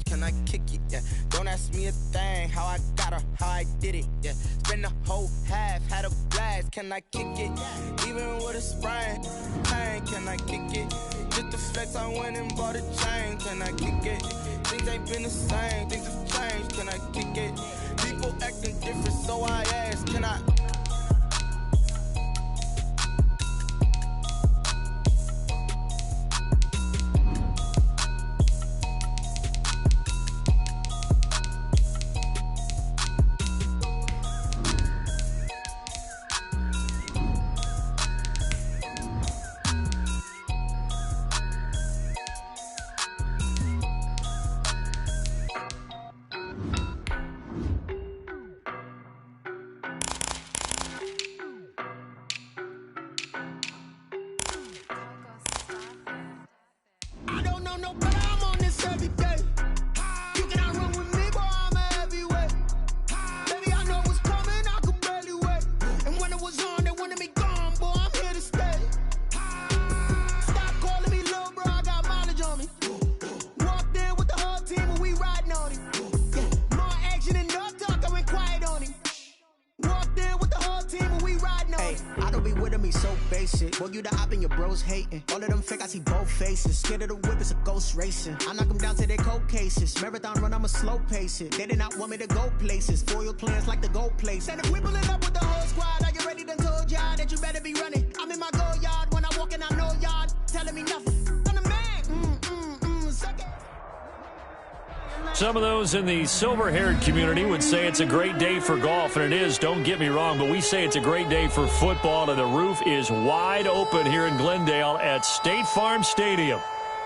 change, can I kick it? Yeah, don't ask me a thing, how I got her, how I did it. Yeah, spend the whole half, had a blast, can I kick it? Even with a sprain, pain, can I kick it? Just the flex, I went and bought a chain, can I kick it? Things ain't been the same, things have changed, can I kick it? People acting different, so I ask, can I? Boy, you the op and your bros hating. All of them fake, I see both faces. Scared of the whip, it's a ghost racing. I knock them down to their cold cases. Marathon run, I'ma slow pace it. They did not want me to go places. Foil plans like the gold place. And if we pulling up with the whole squad, are you ready? Done told y'all that you better be running. I'm in my go yard. When I walk in, I know y'all telling me nothing. I'm the man. Suck it. Some of those in the silver-haired community would say it's a great day for golf, and it is, don't get me wrong, but we say it's a great day for football, and the roof is wide open here in Glendale at State Farm Stadium.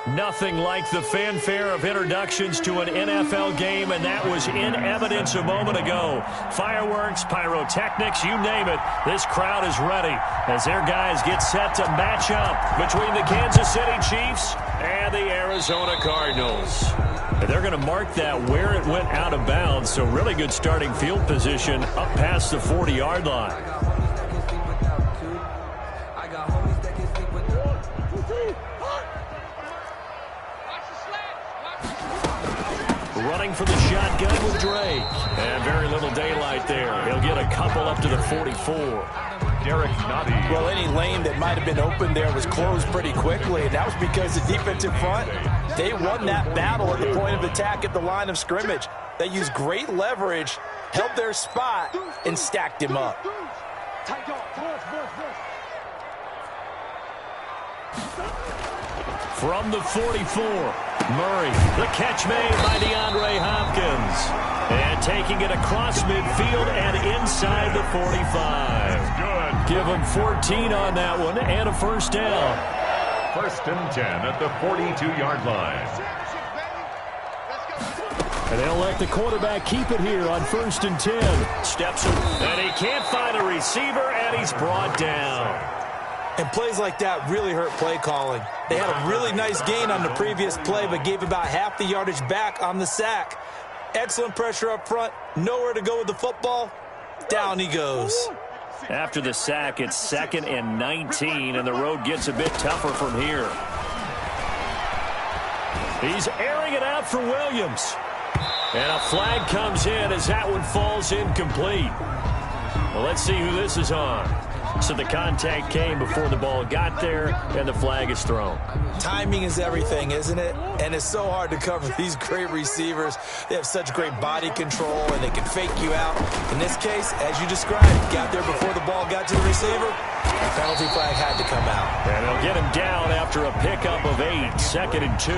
Nothing like the fanfare of introductions to an NFL game, and that was in evidence a moment ago. Fireworks, pyrotechnics, you name it, this crowd is ready as their guys get set to match up between the Kansas City Chiefs and the Arizona Cardinals. And they're going to mark that where it went out of bounds, so really good starting field position up past the 40-yard line. Running for the shotgun with Drake. And very little daylight there. He'll get a couple up to the 44. Derek Nottie. Well, any lane that might have been open there was closed pretty quickly, and that was because the defensive front, they won that battle at the point of attack at the line of scrimmage. They used great leverage, held their spot, and stacked him up. From the 44, Murray. The catch made by DeAndre Hopkins. And taking it across midfield and inside the 45. Good. Give him 14 on that one and a first down. 1st and 10 at the 42-yard line. And they'll let the quarterback keep it here on 1st and 10. Steps him, and he can't find a receiver, and he's brought down. And plays like that really hurt play calling. They had a really nice gain on the previous play, but gave about half the yardage back on the sack. Excellent pressure up front. Nowhere to go with the football. Down he goes. After the sack, it's 2nd and 19, and the road gets a bit tougher from here. He's airing it out for Williams. And a flag comes in as that one falls incomplete. Well, let's see who this is on. So the contact came before the ball got there, and the flag is thrown. Timing is everything, isn't it? And it's so hard to cover these great receivers. They have such great body control, and they can fake you out. In this case, as you described, got there before the ball got to the receiver. The penalty flag had to come out. And they'll get him down after a pickup of 8, 2nd and 2.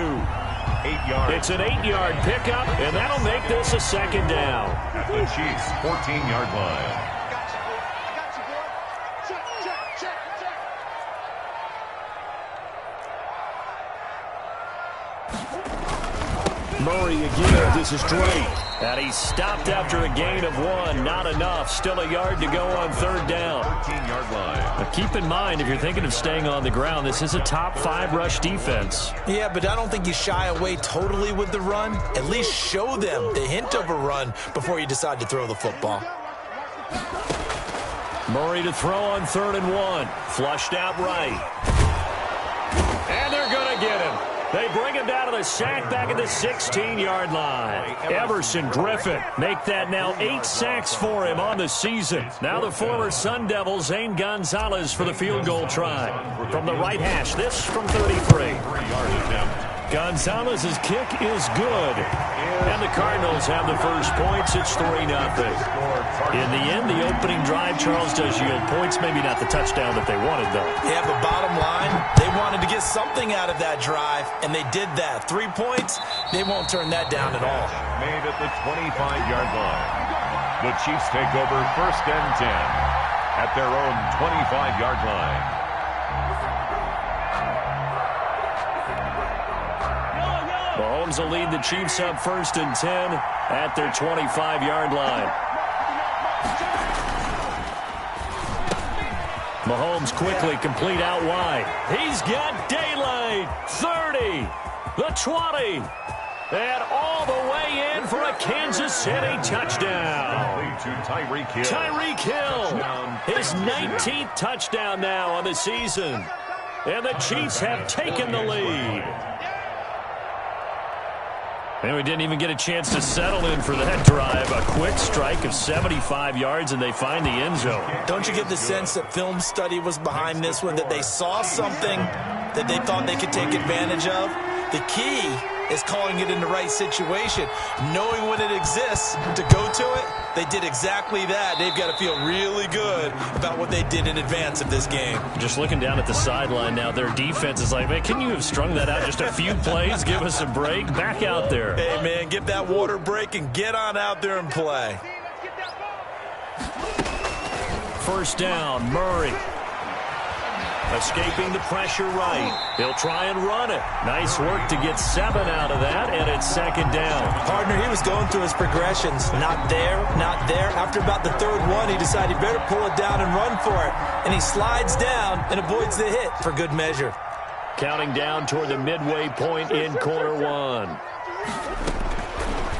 8 yards. It's an 8-yard pickup, and that'll make this a 2nd down. At the Chiefs' 14-yard line. Murray again. This is Drake. And he's stopped after a gain of 1. Not enough. Still a yard to go on 3rd down. 13-yard line. But keep in mind, if you're thinking of staying on the ground, this is a top 5 rush defense. Yeah, but I don't think you shy away totally with the run. At least show them the hint of a run before you decide to throw the football. Murray to throw on 3rd and 1. Flushed out right. And they're going to get him. They bring him down to the sack back at the 16-yard line. Everson Griffin make that now 8 sacks for him on the season. Now the former Sun Devil, Zane Gonzalez, for the field goal try. From the right hash, this from 33. Gonzalez's kick is good. And the Cardinals have the first points. It's 3-0. In the end, the opening drive, Charles, does yield points. Maybe not the touchdown that they wanted, though. Yeah, but bottom line, they wanted to get something out of that drive, and they did that. 3 points, they won't turn that down at all. Made at the 25-yard line. The Chiefs take over 1st and 10 at their own 25-yard line. Mahomes will lead the Chiefs up 1st and 10 at their 25-yard line. Mahomes quickly complete out wide. He's got daylight. 30, the 20, and all the way in for a Kansas City touchdown. Tyreek Hill, his 19th touchdown now on the season. And the Chiefs have taken the lead. And we didn't even get a chance to settle in for that drive. A quick strike of 75 yards, and they find the end zone. Don't you get the sense that film study was behind this one, that they saw something that they thought they could take advantage of? The key is calling it in the right situation, knowing when it exists to go to it. They did exactly that. They've got to feel really good about what they did in advance of this game. Just looking down at the sideline now, their defense is like, man, can you have strung that out just a few plays? Give us a break. Back out there. Hey, man, get that water break and get on out there and play. First down, Murray. Escaping the pressure right. He'll try and run it. Nice work to get 7 out of that, and it's 2nd down. Partner, he was going through his progressions. Not there, not there. After about the 3rd one, he decided he better pull it down and run for it. And he slides down and avoids the hit for good measure. Counting down toward the midway point in quarter 1.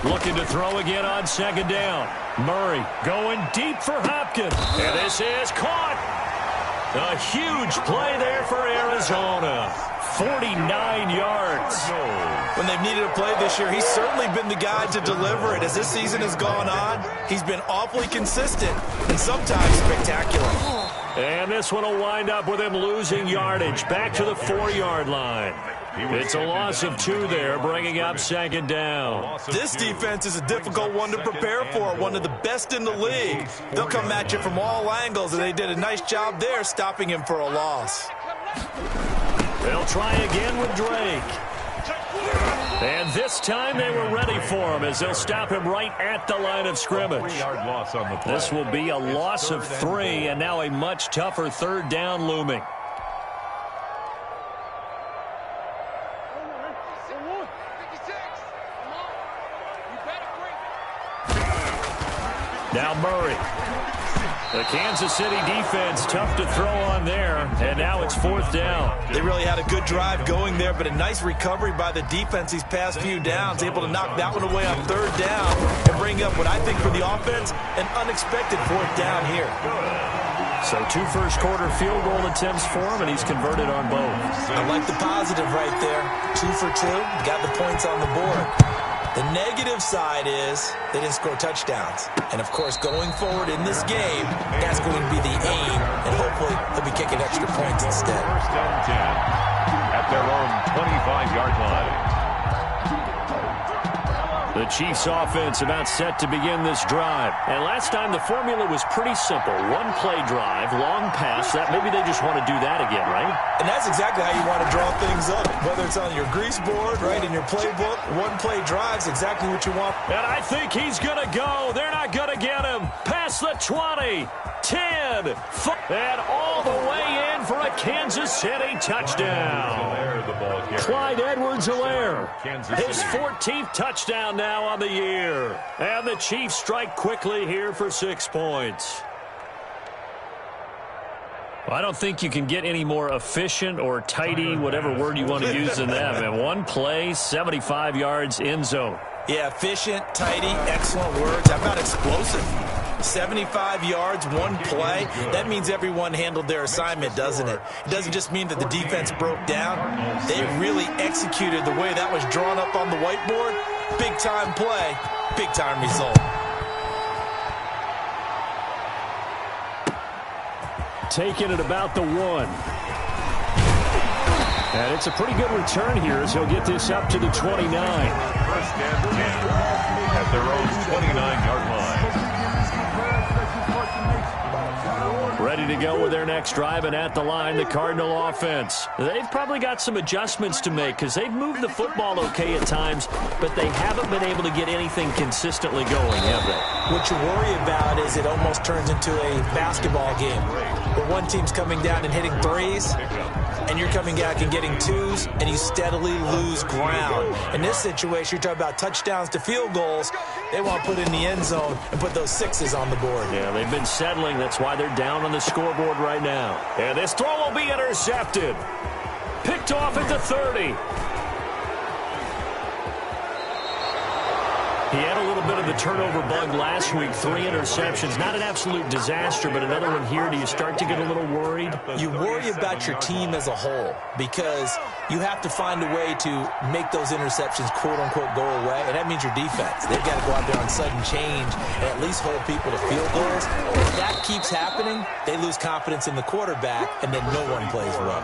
Looking to throw again on 2nd down. Murray going deep for Hopkins. And this is caught. A huge play there for Arizona. 49 yards. When they've needed a play this year, he's certainly been the guy to deliver it. As this season has gone on, he's been awfully consistent and sometimes spectacular. And this one will wind up with him losing yardage. Back to the 4-yard line. It's a loss of 2 there, bringing up 2nd down. This defense is a difficult one to prepare for, one of the best in the league. They'll come at you from all angles, and they did a nice job there stopping him for a loss. They'll try again with Drake. And this time they were ready for him as they'll stop him right at the line of scrimmage. This will be a loss of 3, and now a much tougher 3rd down looming. Now Murray. The Kansas City defense tough to throw on there, and now it's 4th down. They really had a good drive going there, but a nice recovery by the defense these past few downs, able to knock that one away on 3rd down and bring up what I think for the offense, an unexpected 4th down here. So 2 first-quarter field goal attempts for him, and he's converted on both. I like the positive right there. 2 for 2, got the points on the board. The negative side is they didn't score touchdowns. And, of course, going forward in this game, that's going to be the aim, and hopefully they'll be kicking extra points instead. 1st and 10 at their own 25-yard line. The Chiefs offense about set to begin this drive. And last time the formula was pretty simple. 1-play drive, long pass. Maybe they just want to do that again, right? And that's exactly how you want to draw things up. Whether it's on your grease board, right, in your playbook, 1-play drive's exactly what you want. And I think he's going to go. They're not going to get him. Past the 20, 10, 5, and all the way in for a Kansas City touchdown. Clyde Edwards-Helaire, his 14th touchdown now on the year. And the Chiefs strike quickly here for 6 points. Well, I don't think you can get any more efficient or tidy, whatever word you want to use than that. Man, 1 play, 75 yards, end zone. Yeah, efficient, tidy, excellent words. How about explosive? 75 yards, one play. That means everyone handled their assignment, doesn't it? It doesn't just mean that the defense broke down. They really executed the way that was drawn up on the whiteboard. Big-time play, big-time result. Taking it about the 1. And it's a pretty good return here as he'll get this up to the 29. First and 10 at their own 29-yard line. Ready to go with their next drive, and at the line, the Cardinal offense. They've probably got some adjustments to make because they've moved the football okay at times, but they haven't been able to get anything consistently going, have they? What you worry about is it almost turns into a basketball game where one team's coming down and hitting threes, and you're coming back and getting twos, and you steadily lose ground. In this situation, you're talking about touchdowns to field goals. They want to put in the end zone and put those sixes on the board. Yeah, they've been settling. That's why they're down on the scoreboard right now. And this throw will be intercepted. Picked off at the 30. He had a little bit of the turnover bug last week. 3 interceptions. Not an absolute disaster, but another one here. Do you start to get a little worried? You worry about your team as a whole because you have to find a way to make those interceptions, quote-unquote, go away, and that means your defense. They've got to go out there on sudden change and at least hold people to field goals. If that keeps happening, they lose confidence in the quarterback, and then no one plays well.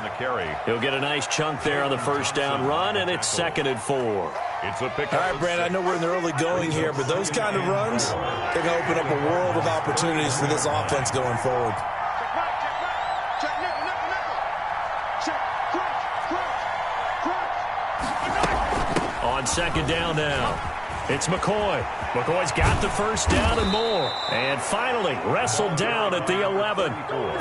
He'll get a nice chunk there on the first down run, and it's 2nd and 4. It's a pick. All right, Brandon, I know we're in the early going here, but those kind of runs, they're going to open up a world of opportunities for this offense going forward. On 2nd down now, it's McCoy. McCoy's got the first down and more. And finally, wrestled down at the 11.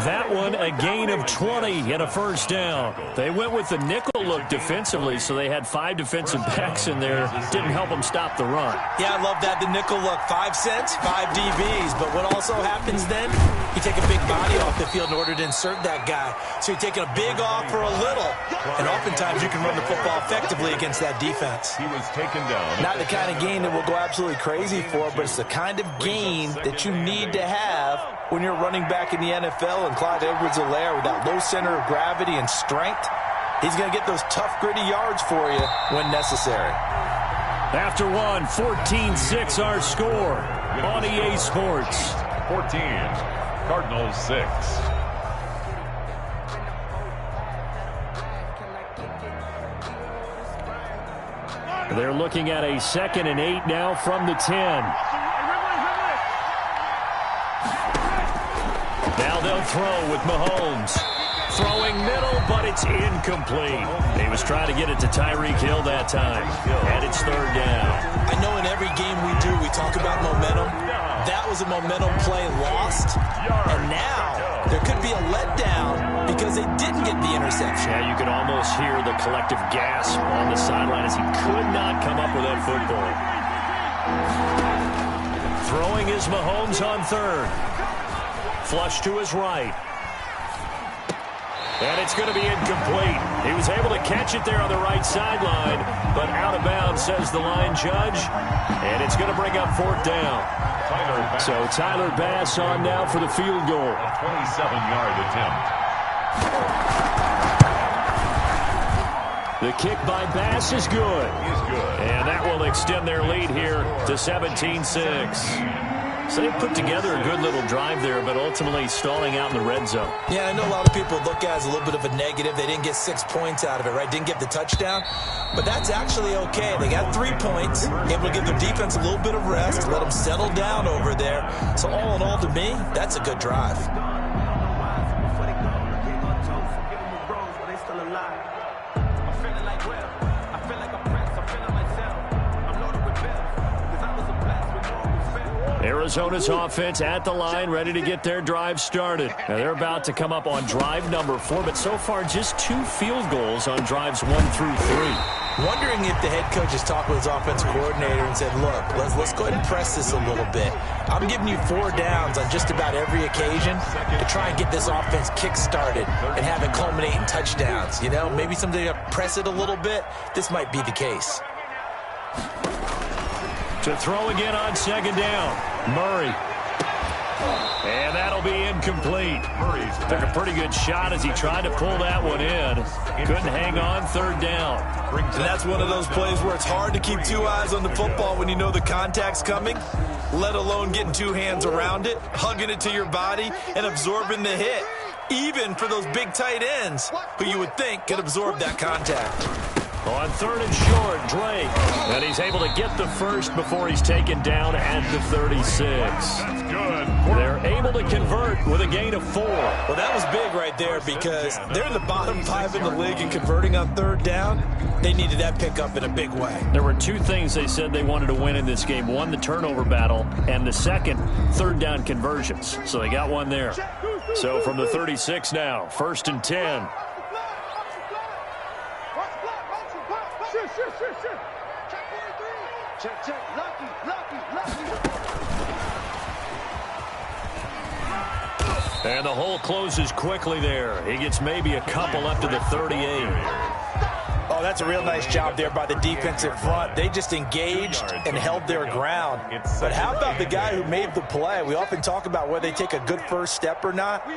That one, a gain of 20 and a first down. They went with the nickel look defensively, so they had 5 defensive backs in there. Didn't help them stop the run. Yeah, I love that, the nickel look. 5 cents, 5 DBs. But what also happens then, you take a big body off the field in order to insert that guy. So you're taking a big off for a little. And oftentimes you can run the football effectively against that defense. He was taken down. Not the kind of gain that will go absolutely crazy for, but it's the kind of gain that you need to have when you're running back in the NFL. And Clyde Edwards-Helaire, with that low center of gravity and strength, he's going to get those tough, gritty yards for you when necessary. After 14-6 our score on EA Sports. 14, Cardinals 6. They're looking at a 2nd and 8 now from the 10. Now they'll throw with Mahomes. Throwing middle, but it's incomplete. He was trying to get it to Tyreek Hill that time. And it's 3rd down. I know in every game we do, we talk about momentum. That was a momentum play lost. And now there could be a letdown because they didn't get the interception. Yeah, you could almost hear the collective gasp on the sideline as he could not come up with that football. Throwing is Mahomes on 3rd. Flush to his right. And it's going to be incomplete. He was able to catch it there on the right sideline, but out of bounds, says the line judge. And it's going to bring up 4th down. So Tyler Bass on now for the field goal. A 27-yard attempt. The kick by Bass is good. He's good. And that will extend their lead here to 17-6. So they put together a good little drive there, but ultimately stalling out in the red zone. Yeah, I know a lot of people look at it as a little bit of a negative. They didn't get 6 points out of it, right? Didn't get the touchdown. But that's actually okay. They got 3 points, able to give their defense a little bit of rest, let them settle down over there. So all in all, to me, that's a good drive. Arizona's offense at the line, ready to get their drive started. Now they're about to come up on drive number 4, but so far just 2 field goals on drives 1 through 3. Wondering if the head coach has talked with his offensive coordinator and said, look, let's go ahead and press this a little bit. I'm giving you 4 downs on just about every occasion to try and get this offense kick-started and have it culminate in touchdowns. You know, maybe someday to press it a little bit. This might be the case. To throw again on 2nd down. Murray. And that'll be incomplete. Took a pretty good shot as he tried to pull that one in. Couldn't hang on, third down. And that's one of those plays where it's hard to keep two eyes on the football when you know the contact's coming, let alone getting two hands around it, hugging it to your body, and absorbing the hit. Even for those big tight ends who you would think could absorb that contact. On third and short, Drake. And he's able to get the first before he's taken down at the 36. That's good. They're able to convert with a gain of 4. Well, that was big right there because they're in the bottom 5 in the league in converting on third down. They needed that pickup in a big way. There were 2 things they said they wanted to win in this game. One, the turnover battle, and the second, third down conversions. So they got one there. So from the 36 now, 1st and 10. Check. Lucky. And the hole closes quickly there. He gets maybe a couple up to the 38. Oh, that's a real nice job there by the defensive front. They just engaged and held their ground. But how about the guy who made the play? We often talk about whether they take a good first step or not.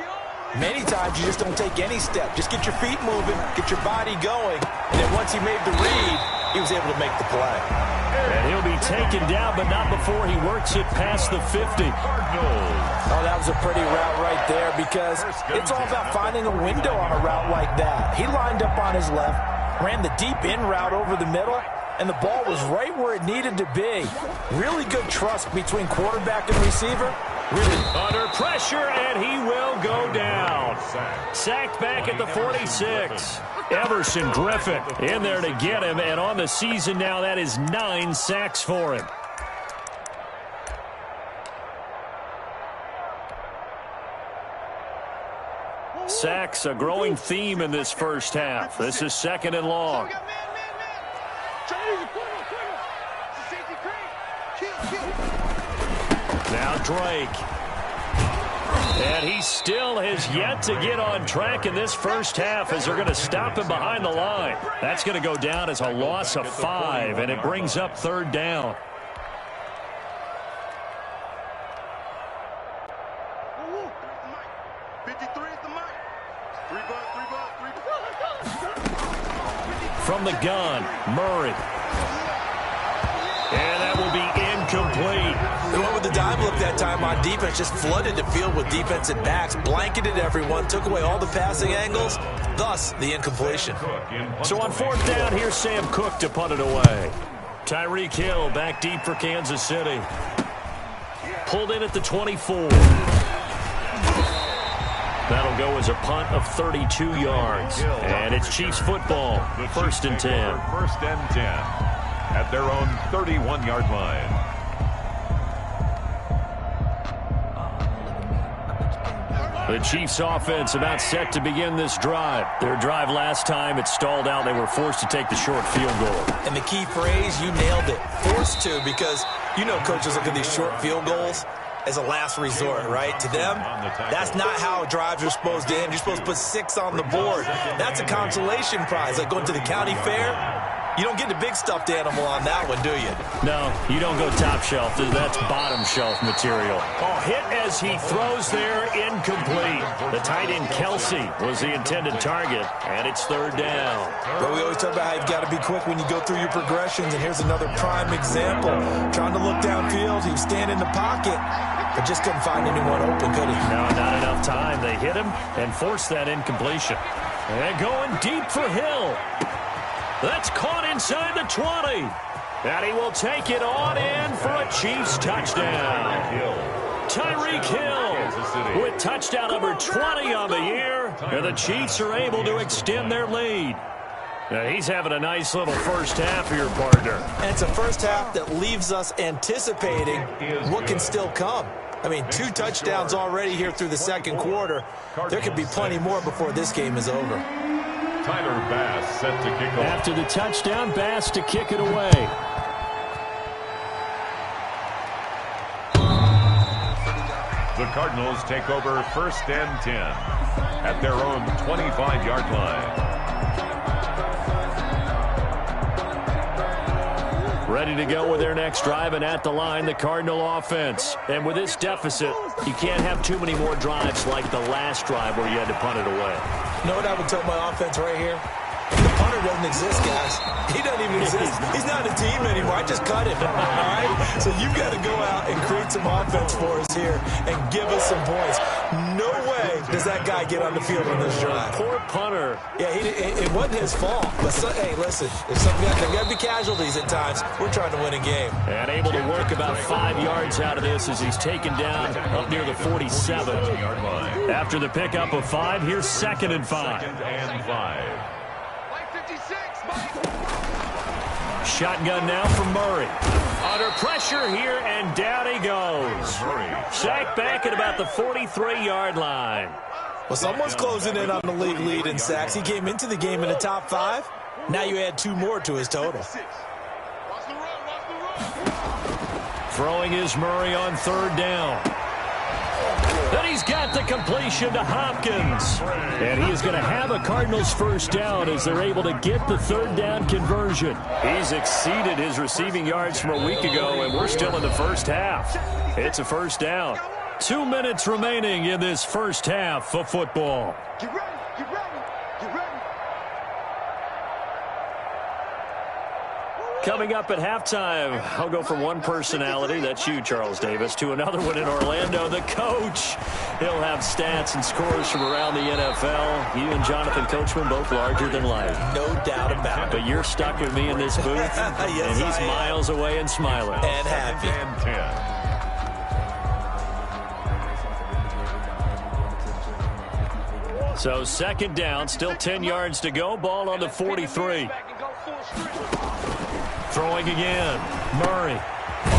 Many times you just don't take any step. Just get your feet moving, get your body going. And then once he made the read, he was able to make the play. And he'll be taken down, but not before he works it past the 50. Oh, that was a pretty route right there because it's all about finding a window on a route like that. He lined up on his left, ran the deep in route over the middle, and the ball was right where it needed to be. Really good trust between quarterback and receiver. Really under pressure, and he will go down. Sacked back at the 46. Everson Griffin in there to get him, and on the season now, that is 9 sacks for him. Sacks, a growing theme in this first half. This is 2nd and long. Now Drake. And he still has yet to get on track in this first half as they're going to stop him behind the line. That's going to go down as a loss of 5, and it brings up third down. From the gun, Murray. And that will be incomplete. They went with the dime look that time on defense, just flooded the field with defensive backs, blanketed everyone, took away all the passing angles, thus the incompletion. So on 4th down, here's Sam Cook to punt it away. Tyreek Hill back deep for Kansas City. Pulled in at the 24. That'll go as a punt of 32 yards. And it's Chiefs football, 1st and 10. 1st and 10 at their own 31-yard line. The Chiefs offense about set to begin this drive. Their drive last time, it stalled out. They were forced to take the short field goal. And the key phrase, you nailed it, forced to, because you know coaches look at these short field goals as a last resort, right? To them, that's not how drives are supposed to end. You're supposed to put 6 on the board. That's a consolation prize, like going to the county fair. You don't get the big stuffed animal on that one, do you? No, you don't go top shelf. That's bottom shelf material. Oh, hit as he throws there, incomplete. The tight end Kelsey was the intended target, and it's third down. But we always talk about how you've got to be quick when you go through your progressions, and here's another prime example. Trying to look downfield, he was standing in the pocket, but just couldn't find anyone open, could he? No, not enough time. They hit him and forced that incompletion. And going deep for Hill. That's caught inside the 20. And he will take it on in for a Chiefs touchdown. Tyreek Hill with touchdown number 20 on the year. And the Chiefs are able to extend their lead. Now he's having a nice little first half here, partner. And it's a first half that leaves us anticipating what can still come. I mean, 2 touchdowns already here through the second quarter. There could be plenty more before this game is over. Tyler Bass set to kick off. After the touchdown, Bass to kick it away. The Cardinals take over 1st and 10 at their own 25-yard line. Ready to go with their next drive, and at the line, the Cardinal offense. And with this deficit, you can't have too many more drives like the last drive where you had to punt it away. You know what I would tell my offense right here? The punter doesn't exist, guys. He doesn't even exist. He's not a team anymore. I just cut him, all right? So you've got to go out and create some offense for us here and give us some points. No way does that guy get on the field on this drive. Poor punter. Yeah, it wasn't his fault. But, hey, listen, if there got to be casualties at times, we're trying to win a game. And able to work about 5 yards out of this as he's taken down up near the 47. After the pickup of 5, here's 2nd and 5. 2nd and 5. Shotgun now for Murray. Under pressure here, and down he goes. Sacked back at about the 43-yard line. Well, someone's closing in on the league lead in sacks. He came into the game in the top 5. Now you add 2 more to his total. Throwing is Murray on 3rd down. Then he's got the completion to Hopkins. And he is going to have a Cardinals first down as they're able to get the 3rd down conversion. He's exceeded his receiving yards from a week ago, and we're still in the first half. It's a first down. 2 minutes remaining in this first half of football. Get ready, get ready, get ready. Coming up at halftime, I'll go from one personality, that's you, Charles Davis, to another one in Orlando, the coach. He'll have stats and scores from around the NFL. You and Jonathan Coachman, both larger than life. No doubt about it. But you're stuck with me in this booth, yes, and he's miles away and smiling. And happy. 2nd and 10. So 2nd down, still 10 yards to go, ball on the 43. Throwing again. Murray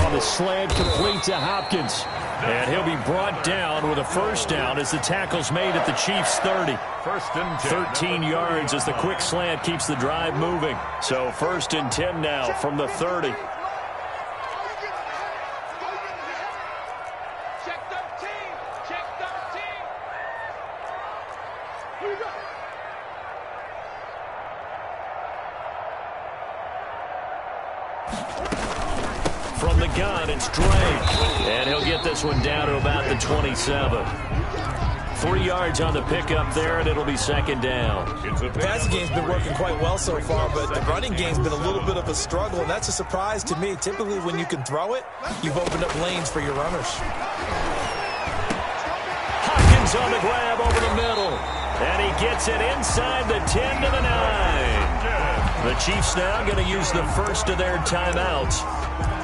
on the slant, complete to Hopkins. And he'll be brought down with a first down as the tackle's made at the Chiefs' 30. 1st and 10. 13 yards as the quick slant keeps the drive moving. So 1st and 10 now from the 30. Check 13, check 13. Here we go. From the gun, it's Drake. And he'll get this one down to about the 27. 3 yards on the pickup there, and it'll be 2nd down. The passing game's been working quite well so far, but the running game's been a little bit of a struggle, and that's a surprise to me. Typically, when you can throw it, you've opened up lanes for your runners. Hopkins on the grab over the middle. And he gets it inside the 10 to the 9. The Chiefs now going to use the first of their timeouts,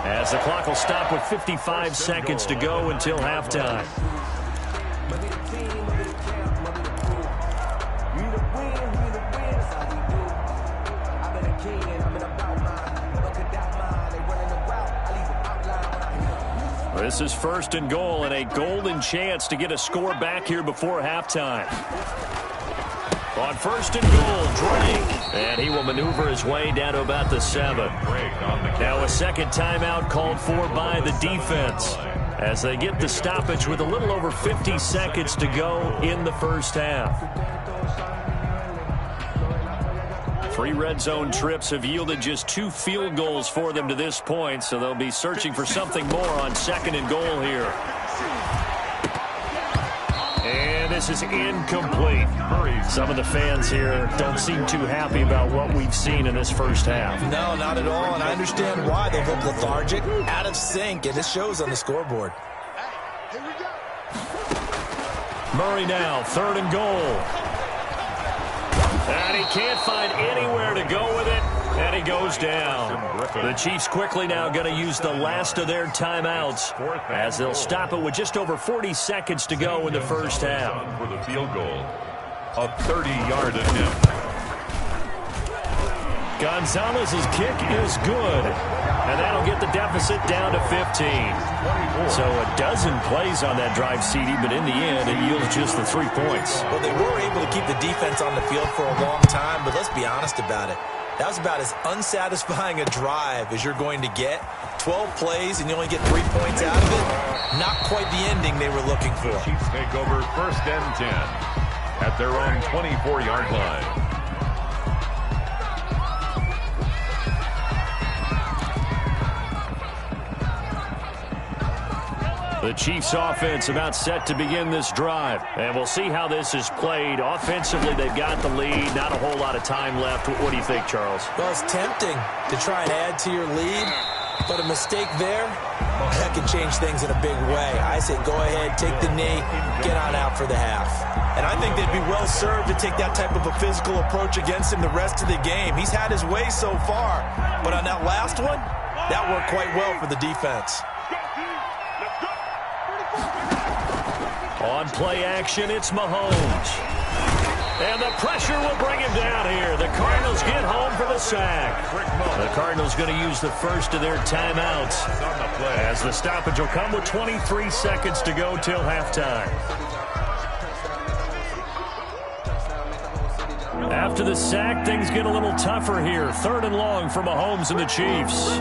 as the clock will stop with 55 seconds to go until halftime. This is 1st and goal, and a golden chance to get a score back here before halftime. On 1st and goal, Drake. And he will maneuver his way down to about the 7. Now a 2nd timeout called for by the defense, as they get the stoppage with a little over 50 seconds to go in the first half. 3 red zone trips have yielded just 2 field goals for them to this point, so they'll be searching for something more on 2nd and goal here. And this is incomplete. Some of the fans here don't seem too happy about what we've seen in this first half. No, not at all, and I understand why. They've looked lethargic, out of sync, and it shows on the scoreboard. Murray now, 3rd and goal. And he can't find anywhere to go with it, and he goes down. The Chiefs quickly now going to use the last of their timeouts, as they'll stop it with just over 40 seconds to go in the first half. For the field goal, a 30-yard attempt. Gonzalez's kick is good, and that'll get the deficit down to 15. So a dozen plays on that drive, CD, but in the end, it yields just the 3 points. Well, they were able to keep the defense on the field for a long time, but let's be honest about it. That was about as unsatisfying a drive as you're going to get. 12 plays, and you only get 3 points out of it. Not quite the ending they were looking for. Chiefs take over 1st and 10 at their own 24-yard line. The Chiefs offense about set to begin this drive. And we'll see how this is played. Offensively, they've got the lead. Not a whole lot of time left. What do you think, Charles? Well, it's tempting to try and add to your lead, but a mistake there, that can change things in a big way. I say go ahead, take the knee, get on out for the half. And I think they'd be well served to take that type of a physical approach against him the rest of the game. He's had his way so far, but on that last one, that worked quite well for the defense. On play action, it's Mahomes. And the pressure will bring him down here. The Cardinals get home for the sack. The Cardinals going to use the first of their timeouts, as the stoppage will come with 23 seconds to go till halftime. After the sack, things get a little tougher here. 3rd and long for Mahomes and the Chiefs.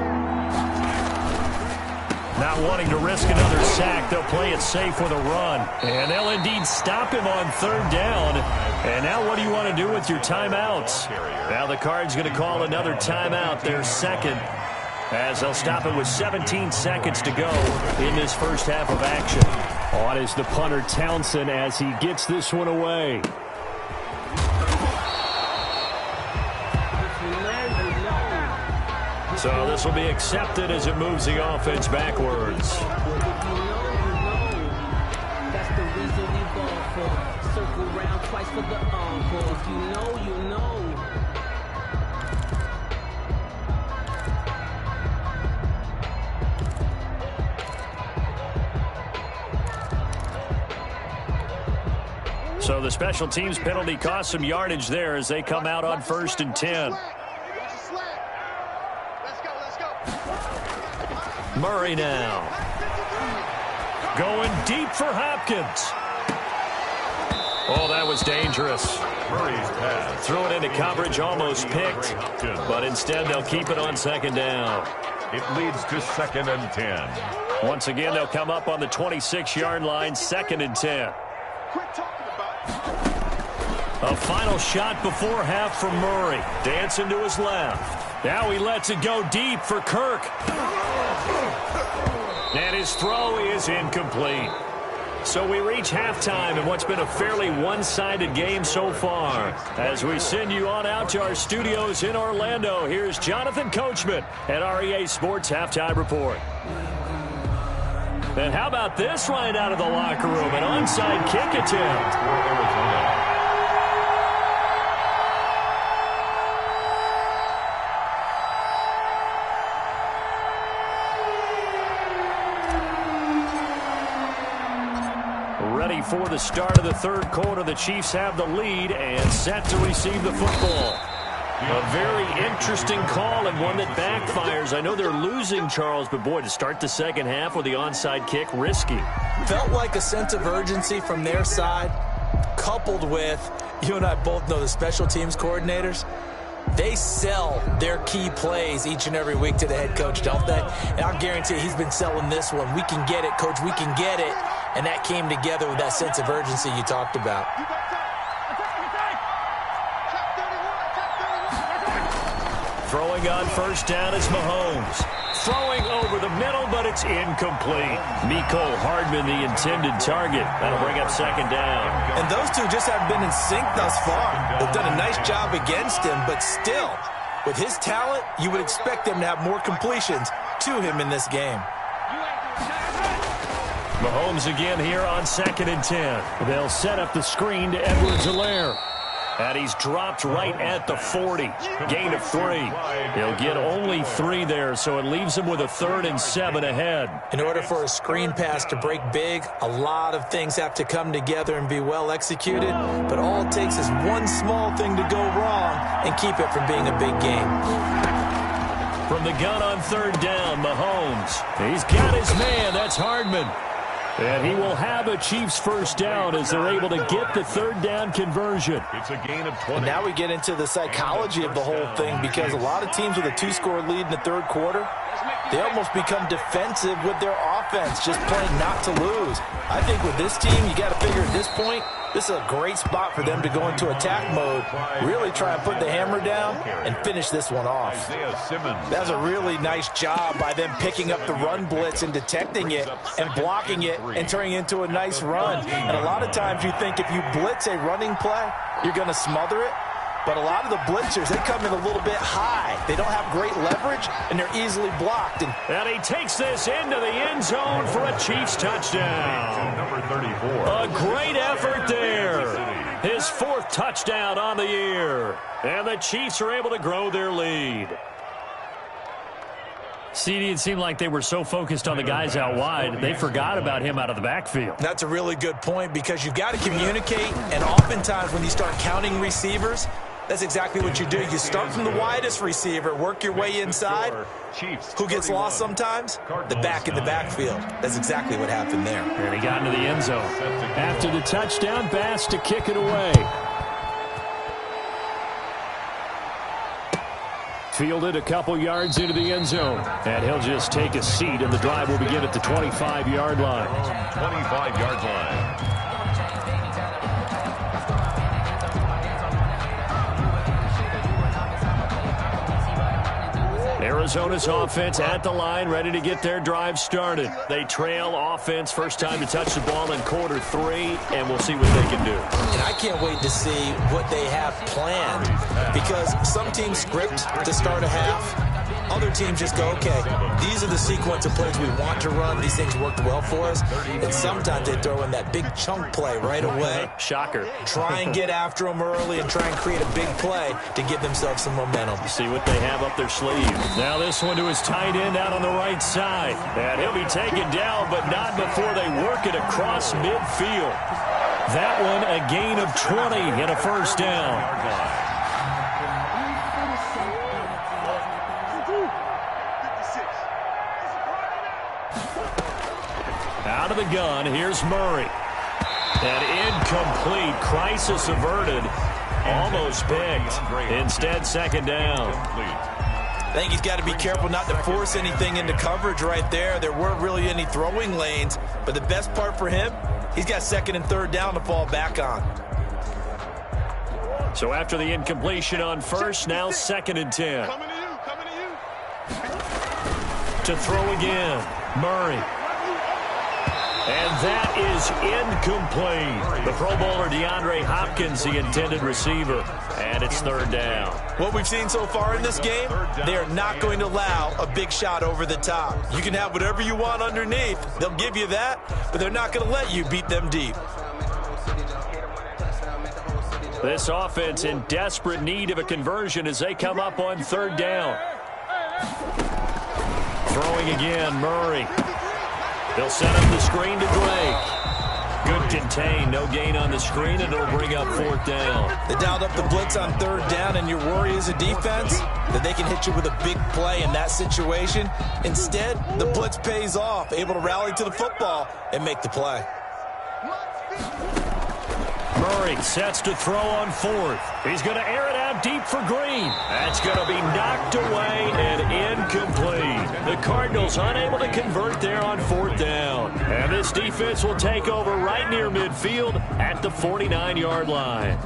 Not wanting to risk another sack, they'll play it safe with a run. And they'll indeed stop him on 3rd down. And now what do you want to do with your timeouts? Now the Cards going to call another timeout, their second, as they'll stop it with 17 seconds to go in this first half of action. On is the punter Townsend as he gets this one away. So this will be accepted as it moves the offense backwards. That's the reason we ball for. Circle round twice for the encore. If you know, you know. So the special teams penalty cost some yardage there as they come out on 1st and 10. Murray now. Going deep for Hopkins. Oh, that was dangerous. Murray's pass. Threw it into coverage, almost picked. But instead, they'll keep it on 2nd down. It leads to 2nd and 10. Once again, they'll come up on the 26-yard line, 2nd and 10. A final shot before half from Murray. Dancing to his left. Now he lets it go deep for Kirk. And his throw is incomplete. So we reach halftime in what's been a fairly one-sided game so far. As we send you on out to our studios in Orlando, here's Jonathan Coachman at REA Sports Halftime Report. And how about this right out of the locker room? An onside kick attempt. Ready for the start of the 3rd quarter. The Chiefs have the lead and set to receive the football. A very interesting call and one that backfires. I know they're losing, Charles, but boy, to start the 2nd half with the onside kick, risky. Felt like a sense of urgency from their side, coupled with, you and I both know the special teams coordinators, they sell their key plays each and every week to the head coach, don't they? And I'll guarantee he's been selling this one. We can get it, coach, we can get it. And that came together with that sense of urgency you talked about. Throwing on 1st down is Mahomes. Throwing over the middle, but it's incomplete. Mecole Hardman, the intended target. That'll bring up 2nd down. And those two just haven't been in sync thus far. They've done a nice job against him, but still, with his talent, you would expect them to have more completions to him in this game. Mahomes again here on 2nd and 10. They'll set up the screen to Edwards-Helaire. And he's dropped right at the 40. Gain of 3. He'll get only 3 there, so it leaves him with a 3rd and 7 ahead. In order for a screen pass to break big, a lot of things have to come together and be well executed. But all it takes is one small thing to go wrong and keep it from being a big game. From the gun on 3rd down, Mahomes. He's got his man. That's Hardman. And he will have a Chiefs 1st down as they're able to get the 3rd down conversion. It's a gain of 20. And now we get into the psychology of the whole thing, because a lot of teams with a 2-score lead in the 3rd quarter, they almost become defensive with their offense, just playing not to lose. I think with this team, you got to figure at this point, This is a great spot for them to go into attack mode, really try and put the hammer down and finish this one off. That's a really nice job by them picking up the run blitz and detecting it and blocking it and turning it into a nice run. And a lot of times you think if you blitz a running play, you're going to smother it. But a lot of the blitzers, they come in a little bit high. They don't have great leverage, and they're easily blocked. And he takes this into the end zone for a Chiefs touchdown. Number 34. A great effort there. His 4th touchdown on the year. And the Chiefs are able to grow their lead. CD, it seemed like they were so focused on the guys out wide, they forgot about him out of the backfield. That's a really good point because you've got to communicate, and oftentimes when you start counting receivers, that's exactly what you do. You start from the widest receiver, work your way inside. Who gets lost sometimes? The back in the backfield. That's exactly what happened there. And he got into the end zone. After the touchdown, Bass to kick it away. Fielded a couple yards into the end zone. And he'll just take a seat, and the drive will begin at the 25-yard line. 25-yard line. Arizona's offense at the line, ready to get their drive started. They trail offense, first time to touch the ball in quarter 3, and we'll see what they can do. And I can't wait to see what they have planned because some teams script to start a half. Other teams just go, okay, these are the sequence of plays we want to run. These things worked well for us. And sometimes they throw in that big chunk play right away. Shocker. Try and get after them early and try and create a big play to give themselves some momentum. See what they have up their sleeve. Now this one to his tight end out on the right side. And he'll be taken down, but not before they work it across midfield. That one a gain of 20 and a first down. Out of the gun, here's Murray. And incomplete, crisis averted, almost picked. Instead, second down. I think he's got to be careful not to force anything into coverage right there. There weren't really any throwing lanes, but the best part for him, he's got second and third down to fall back on. So after the incompletion on first, now second and 10. To throw again, Murray. And that is incomplete. The Pro Bowler DeAndre Hopkins, the intended receiver. And it's third down. What we've seen so far in this game, they are not going to allow a big shot over the top. You can have whatever you want underneath. They'll give you that, but they're not going to let you beat them deep. This offense in desperate need of a conversion as they come up on third down. Throwing again, Murray. They'll set up the screen to Drake. Good contain, no gain on the screen, and it'll bring up fourth down. They dialed up the blitz on third down, and your worry as a defense that they can hit you with a big play in that situation. Instead, the blitz pays off, able to rally to the football and make the play. Murray sets to throw on fourth. He's going to air it out deep for Green. That's going to be knocked away and incomplete. The Cardinals unable to convert there on fourth down. And this defense will take over right near midfield at the 49-yard line.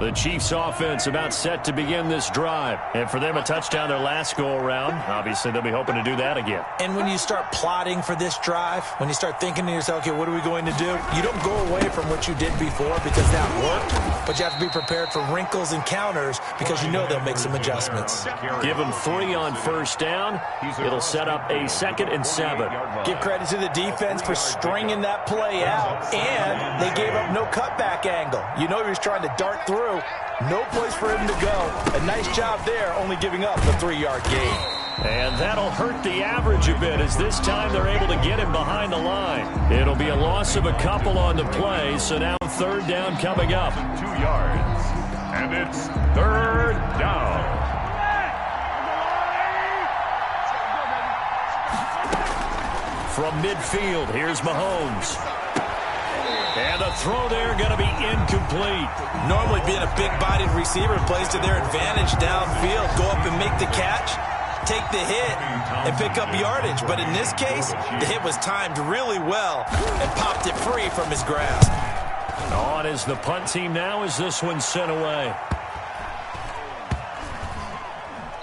The Chiefs offense about set to begin this drive. And for them, a touchdown their last go-around. Obviously, they'll be hoping to do that again. And when you start plotting for this drive, when you start thinking to yourself, okay, what are we going to do? You don't go away from what you did before because that worked. But you have to be prepared for wrinkles and counters because you know they'll make some adjustments. Give them 3 on first down. It'll set up a 2nd and 7. Give credit to the defense for stringing that play out. And they gave up no cutback angle. You know he was trying to dart through. No place for him to go. A nice job there, only giving up the 3-yard gain. And that'll hurt the average a bit as this time they're able to get him behind the line. It'll be a loss of a couple on the play, so now third down coming up. 2 yards, and it's third down. From midfield, here's Mahomes. And the throw there going to be incomplete. Normally being a big-bodied receiver plays to their advantage downfield. Go up and make the catch, take the hit, and pick up yardage. But in this case, the hit was timed really well and popped it free from his grasp. On is the punt team now as this one's sent away.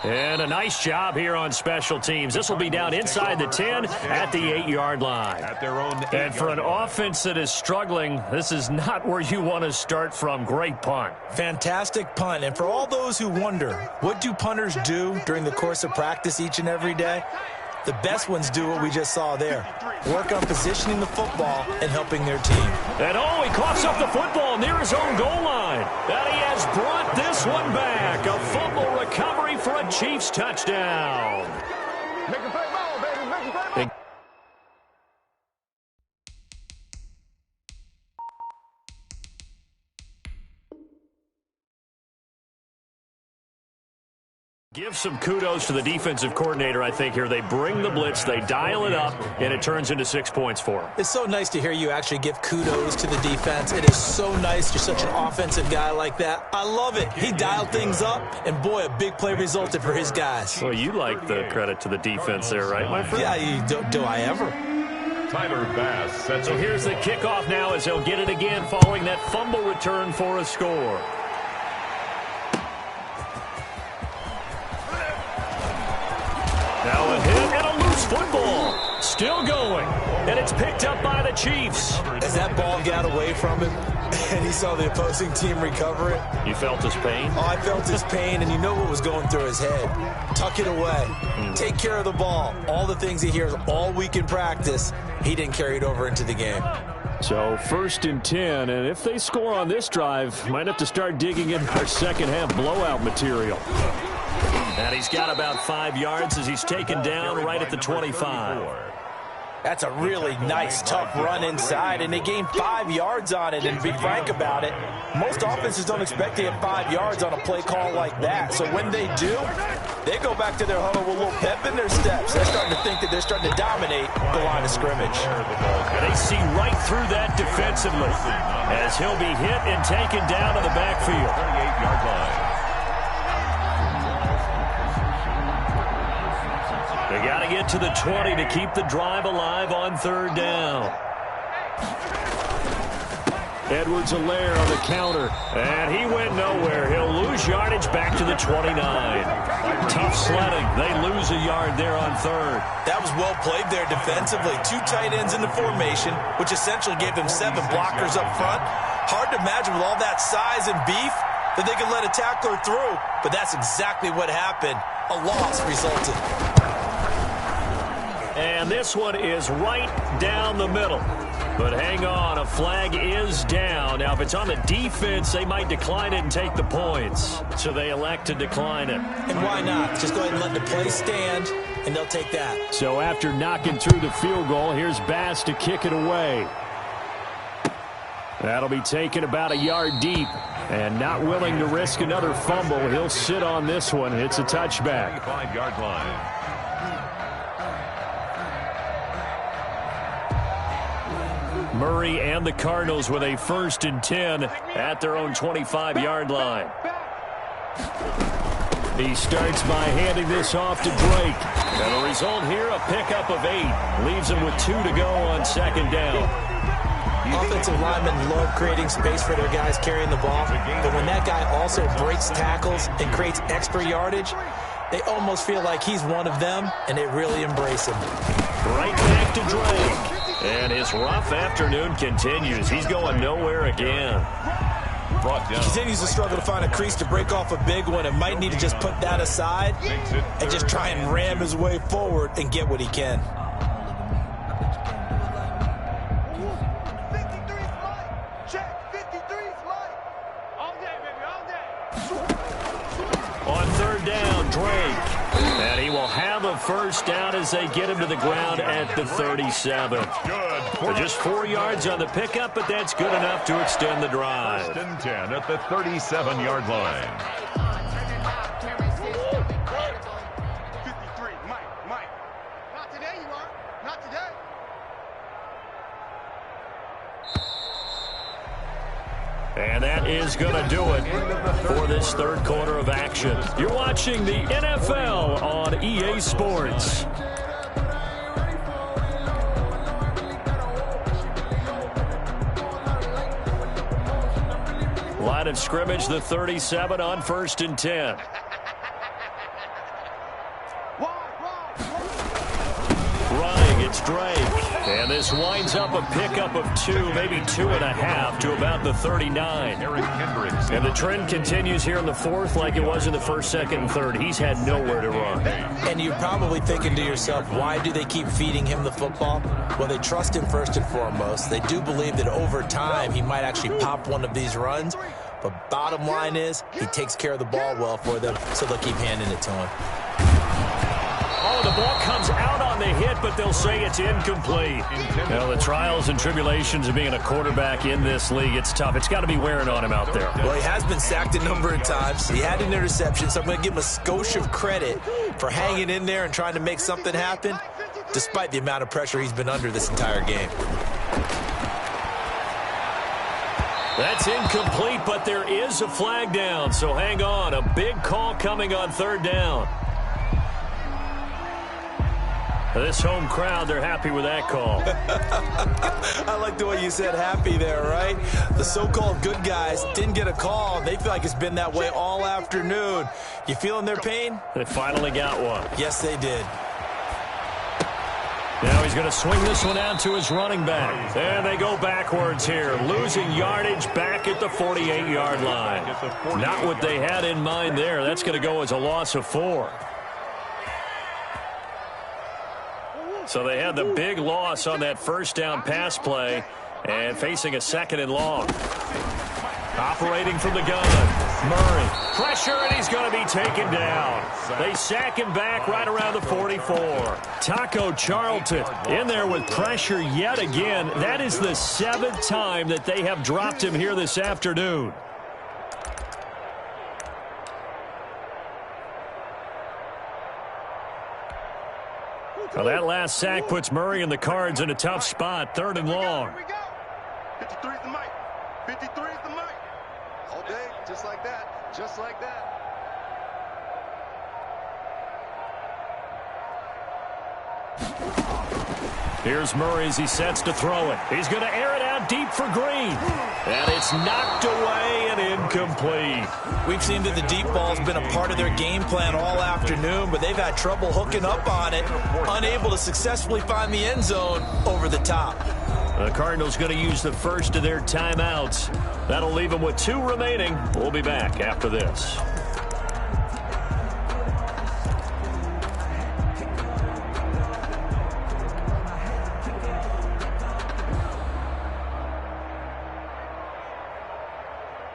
And a nice job here on special teams. This will be down inside the 10 at the 8-yard line. At their own and for an offense that is struggling, this is not where you want to start from. Great punt. Fantastic punt. And for all those who wonder, what do punters do during the course of practice each and every day? The best ones do what we just saw there. Work on positioning the football and helping their team. And he coughs up the football near his own goal line. And he has brought this one back. A fumble recovery for a Chiefs touchdown. Make a play ball, baby. Make a play ball. Give some kudos to the defensive coordinator, I think, here. They bring the blitz, they dial it up, and it turns into 6 points for them. It's so nice to hear you actually give kudos to the defense. It is so nice. You're such an offensive guy like that. I love it. He dialed things up, and boy, a big play resulted for his guys. Well, you like the credit to the defense there, right, my friend? Yeah, do I ever? Tyler Bass sets So here's the kickoff now as they'll get it again following that fumble return for a score. Now a hit and a loose football. Still going. And it's picked up by the Chiefs. As that ball got away from him and he saw the opposing team recover it. You felt his pain? Oh, I felt his pain, and you know what was going through his head. Tuck it away. Take care of the ball. All the things he hears all week in practice, he didn't carry it over into the game. So 1st and 10, and if they score on this drive, might have to start digging in our second half blowout material. And he's got about 5 yards as he's taken down right at the 25. That's a really nice, tough run inside, and they gained 5 yards on it. And to be frank about it, most offenses don't expect to get 5 yards on a play call like that. So when they do, they go back to their huddle with a little pep in their steps. They're starting to think that they're starting to dominate the line of scrimmage. They see right through that defensively as he'll be hit and taken down to the backfield. 38-yard line. They got to get to the 20 to keep the drive alive on 3rd down. Edwards-Helaire on the counter, and he went nowhere. He'll lose yardage back to the 29. Tough sledding. They lose a yard there on 3rd. That was well played there defensively. 2 tight ends in the formation, which essentially gave them 7 blockers up front. Hard to imagine with all that size and beef that they could let a tackler through, but that's exactly what happened. A loss resulted. And this one is right down the middle. But hang on, a flag is down. Now, if it's on the defense, they might decline it and take the points. So they elect to decline it. And why not? Just go ahead and let the play stand, and they'll take that. So after knocking through the field goal, here's Bass to kick it away. That'll be taken about a yard deep. And not willing to risk another fumble, he'll sit on this one. It's a touchback. 5-yard line. Murray and the Cardinals with a 1st and 10 at their own 25-yard line. He starts by handing this off to Drake. And the result here, a pickup of 8. Leaves him with 2 to go on 2nd down. Offensive linemen love creating space for their guys carrying the ball. But when that guy also breaks tackles and creates extra yardage, they almost feel like he's one of them, and they really embrace him. Right back to Drake. And his rough afternoon continues. He's going nowhere again. He continues to struggle to find a crease to break off a big one and might need to just put that aside and just try and ram his way forward and get what he can. 53 Mike. Check. 53 Mike. All day, baby. All day. On 3rd down, Drake. And he will have a 1st down as they get him to the ground at the 37. Good. Just 4 yards on the pickup, but that's good enough to extend the drive. 1st and 10 at the 37-yard line. 53 Mike. Not today, you are. Not today. And that is going to do it for this third quarter of action. You're watching the NFL on EA Sports. Line of scrimmage, the 37 on 1st and 10. Running, it's Drake. And this winds up a pickup of 2, maybe 2.5 to about the 39. And the trend continues here in the fourth like it was in the first, second, and third. He's had nowhere to run. And you're probably thinking to yourself, why do they keep feeding him the football? Well, they trust him first and foremost. They do believe that over time he might actually pop one of these runs. But bottom line is he takes care of the ball well for them, so they'll keep handing it to him. Oh, the ball comes out on the hit, but they'll say it's incomplete. Now, the trials and tribulations of being a quarterback in this league, it's tough. It's got to be wearing on him out there. Well, he has been sacked a number of times. He had an interception, so I'm going to give him a skosh of credit for hanging in there and trying to make something happen, despite the amount of pressure he's been under this entire game. That's incomplete, but there is a flag down, so hang on. A big call coming on 3rd down. This home crowd, they're happy with that call. I like the way you said happy there, right? The so-called good guys didn't get a call. They feel like it's been that way all afternoon. You feeling their pain? They finally got one. Yes, they did. Now he's going to swing this one out to his running back. And they go backwards here, losing yardage back at the 48-yard line. Not what they had in mind there. That's going to go as a loss of 4. So they had the big loss on that first down pass play and facing a 2nd and long. Operating from the gun, Murray. Pressure, and he's going to be taken down. They sack him back right around the 44. Taco Charlton in there with pressure yet again. That is the 7th time that they have dropped him here this afternoon. Well, that last sack puts Murray and the Cards in a tough spot, 3rd and long. 53 is the mic. 53 is the mic. All day, just like that. Just like that. Here's Murray as he sets to throw it. He's going to air it out deep for Green. And it's knocked away and incomplete. We've seen that the deep ball's been a part of their game plan all afternoon, but they've had trouble hooking up on it, unable to successfully find the end zone over the top. The Cardinals going to use the first of their timeouts. That'll leave them with 2 remaining. We'll be back after this.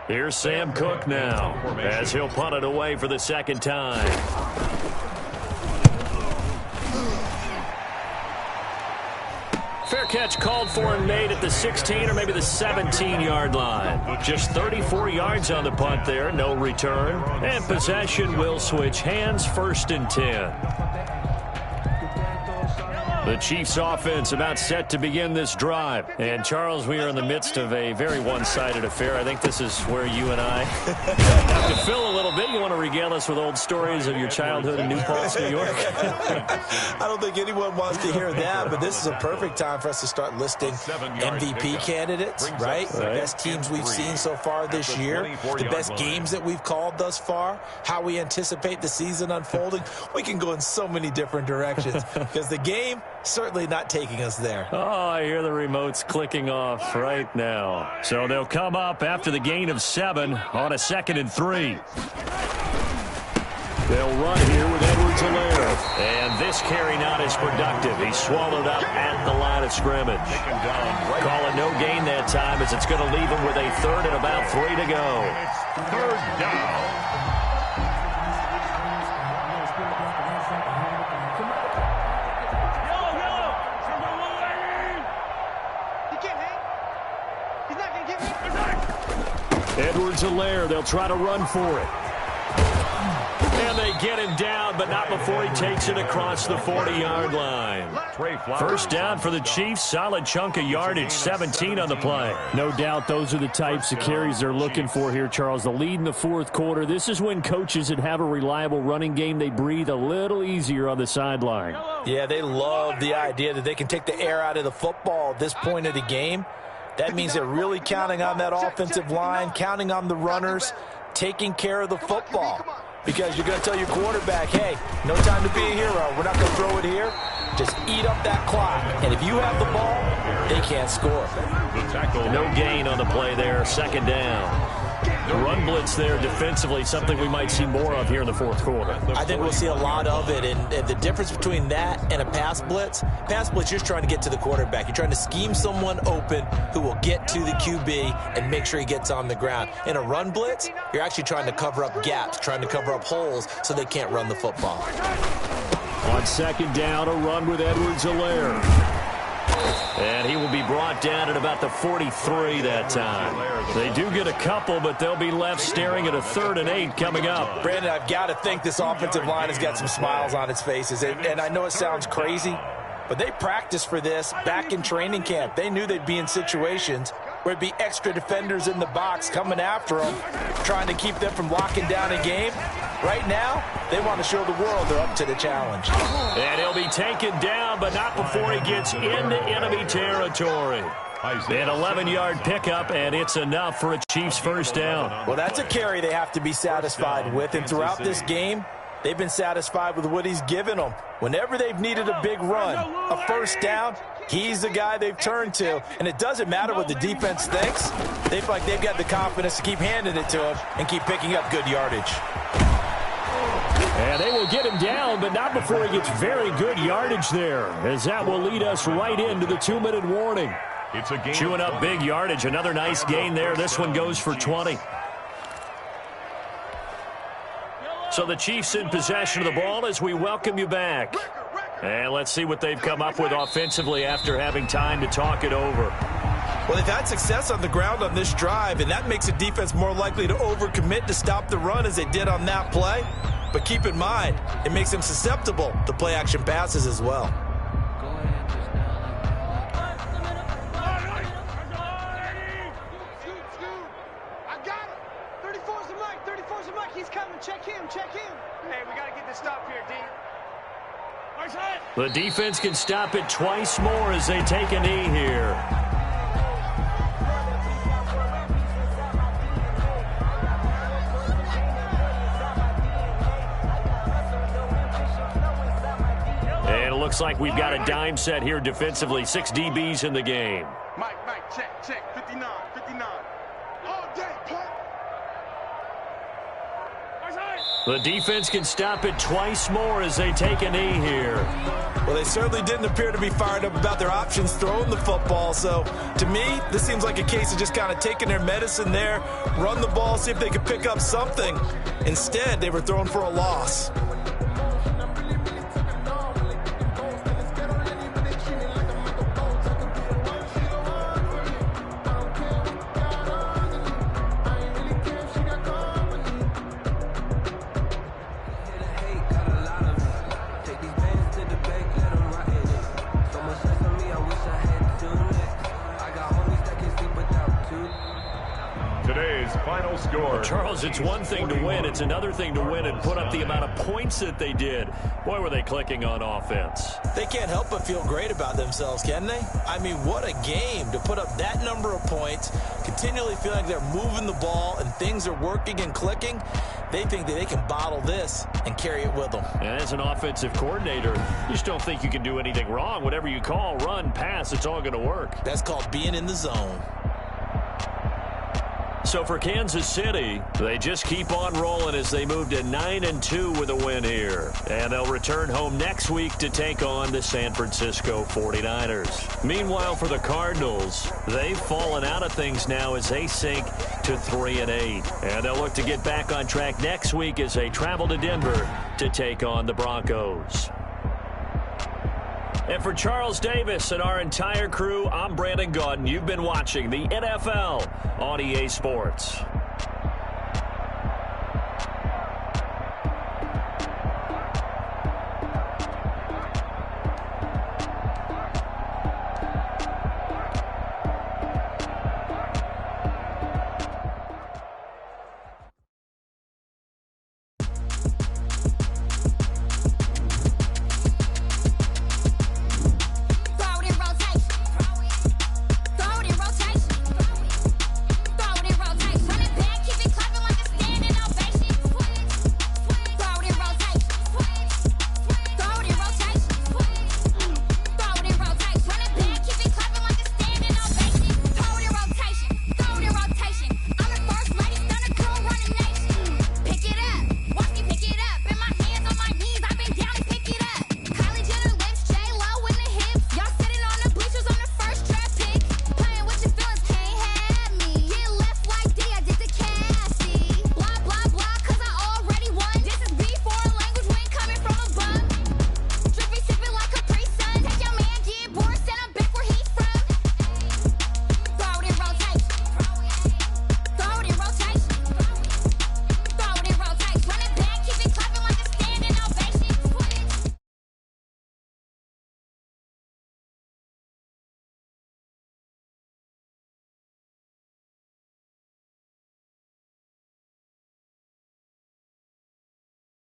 Here's Sam Cook now as he'll punt it away for the 2nd time. Fair catch called for and made at the 16 or maybe the 17-yard line. Just 34 yards on the punt there, no return. And possession will switch hands, 1st and 10. The Chiefs offense about set to begin this drive. And, Charles, we are in the midst of a very one-sided affair. I think this is where you and I have to fill a little bit. You want to regale us with old stories of your childhood in New Paltz, New York? I don't think anyone wants to hear that, but this is a perfect time for us to start listing MVP candidates, right? The best teams we've seen so far this year, the best games that we've called thus far, how we anticipate the season unfolding. We can go in so many different directions because the game certainly not taking us there. Oh, I hear the remotes clicking off right now. So they'll come up after the gain of 7 on a 2nd and 3. They'll run here with Edwards-Helaire. And this carry not as productive. He's swallowed up at the line of scrimmage. Call it no gain that time as it's going to leave him with a 3rd and about 3 to go. 3rd down. Edwards-Helaire, they'll try to run for it. And they get him down, but not before he takes it across the 40-yard line. First down for the Chiefs. Solid chunk of yardage, 17 on the play. No doubt those are the types of carries they're looking for here, Charles. The lead in the fourth quarter. This is when coaches that have a reliable running game, they breathe a little easier on the sideline. Yeah, they love the idea that they can take the air out of the football at this point of the game. That means they're really counting on that offensive line, counting on the runners, taking care of the football. Because you're going to tell your quarterback, hey, no time to be a hero. We're not going to throw it here. Just eat up that clock. And if you have the ball, they can't score. No gain on the play there. Second down. The run blitz there defensively, something we might see more of here in the fourth quarter. I think we'll see a lot of it. And the difference between that and a pass blitz, you're just trying to get to the quarterback. You're trying to scheme someone open who will get to the QB and make sure he gets on the ground. In a run blitz, you're actually trying to cover up gaps, trying to cover up holes so they can't run the football. On second down, a run with Edwards-Helaire. And he will be brought down at about the 43 that time. They do get a couple, but they'll be left staring at a 3rd and 8 coming up. Brandon, I've got to think this offensive line has got some smiles on its faces. And I know it sounds crazy, but they practiced for this back in training camp. They knew they'd be in situations where it'd be extra defenders in the box coming after them, trying to keep them from locking down a game. Right now, they want to show the world they're up to the challenge. And he'll be taken down, but not before he gets into enemy territory. An 11-yard pickup, and it's enough for a Chiefs first down. Well, that's a carry they have to be satisfied with, and throughout this game, they've been satisfied with what he's given them. Whenever they've needed a big run, a first down, he's the guy they've turned to. And it doesn't matter what the defense thinks. They feel like they've got the confidence to keep handing it to him and keep picking up good yardage. And they will get him down, but not before he gets very good yardage there, as that will lead us right into the 2-minute warning. It's a game. Chewing up big yardage. Another nice gain there. This one goes for 20. So the Chiefs in possession of the ball as we welcome you back. And let's see what they've come up with offensively after having time to talk it over. Well, they've had success on the ground on this drive, and that makes a defense more likely to overcommit to stop the run as they did on that play. But keep in mind, it makes them susceptible to play-action passes as well. I got it. 34's the mic. 34's the mic. He's coming. Check him. Check him. Hey, we got to get this stop here, D. The defense can stop it twice more as they take a knee here. And it looks like we've got a dime set here defensively. 6 DBs in the game. Mike, check. 59. All day, play. The defense can stop it twice more as they take a knee here. Well, they certainly didn't appear to be fired up about their options throwing the football. So, to me, this seems like a case of just kind of taking their medicine there, run the ball, see if they could pick up something. Instead, they were throwing for a loss. Final score. Charles, it's one thing to win. It's another thing to win and put up the amount of points that they did. Boy, were they clicking on offense. They can't help but feel great about themselves, can they? I mean, what a game to put up that number of points, continually feel like they're moving the ball and things are working and clicking. They think that they can bottle this and carry it with them. And as an offensive coordinator, you just don't think you can do anything wrong. Whatever you call, run, pass, it's all going to work. That's called being in the zone. So for Kansas City, they just keep on rolling as they move to 9-2 with a win here. And they'll return home next week to take on the San Francisco 49ers. Meanwhile, for the Cardinals, they've fallen out of things now as they sink to 3-8. And they'll look to get back on track next week as they travel to Denver to take on the Broncos. And for Charles Davis and our entire crew, I'm Brandon Gaudin. You've been watching the NFL on EA Sports.